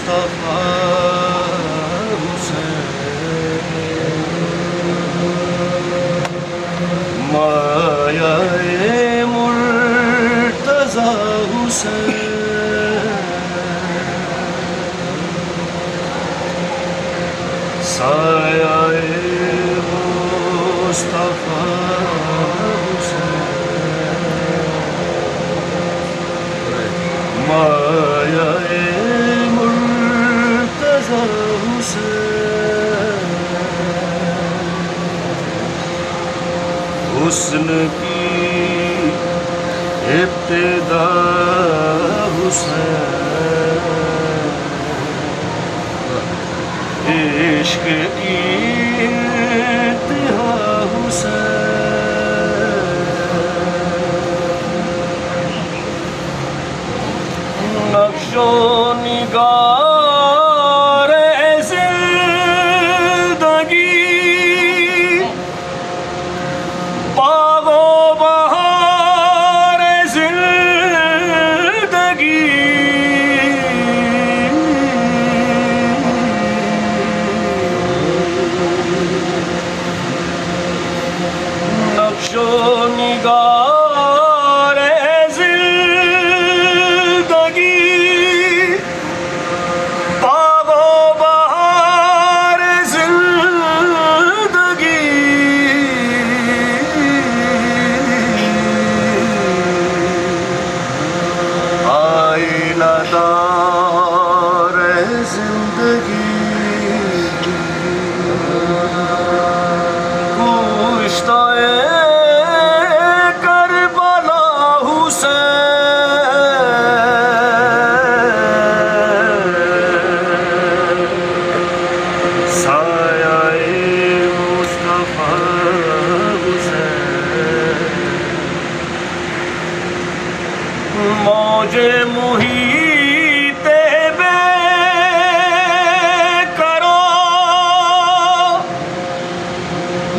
मुस्तफा मायाए मुर्तज़ा हुसैन सायाए मुस्तफा मायाए मुर्तज़ा हुसैन हुस्न की इब्तिदा हुसैन इश्क की इंतहा हुसैन नक्शो निगार ज़िंदगी बागो बहार ज़िंदगी नक्शो निगार ज़िंदगी बागो बहार ज़िंदगी आईना दार ज़िंदगी कुश्ताए करबला हुसैन सायाए मुस्तफा हुसैन मौजे मुहीते बेकरो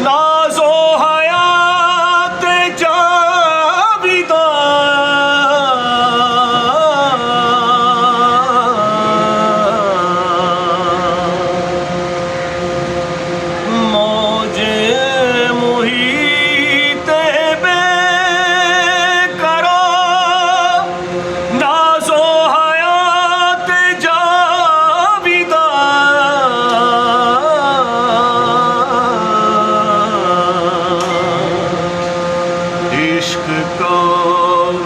नाज़ो हयात जाविदा मौजे मुहीते बेकरो नाज़ो हयात जाविदा इश्क का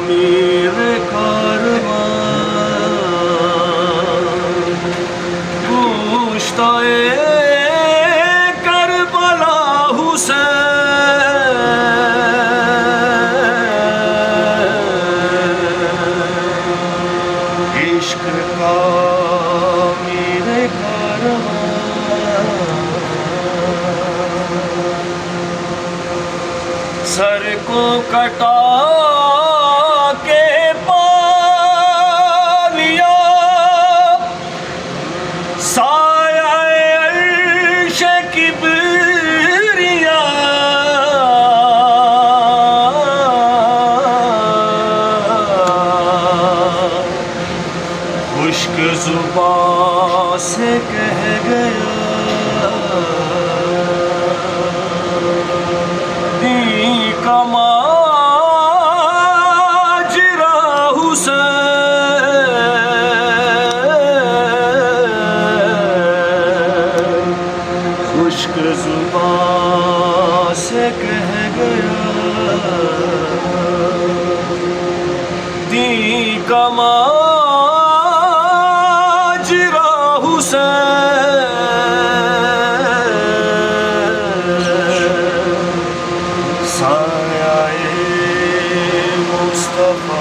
मेरे कारवां गुश्ताए करबला हुसैन इश्क का मेरे कारवां सर को कटा के पा लिया सायाए अर्श किबरिया खुश्क ज़ुबां से कह गया माजरा हुसैन खुश्क ज़ुबां से कह गया दी का माजरा हुसैन सायाए मुस्तफा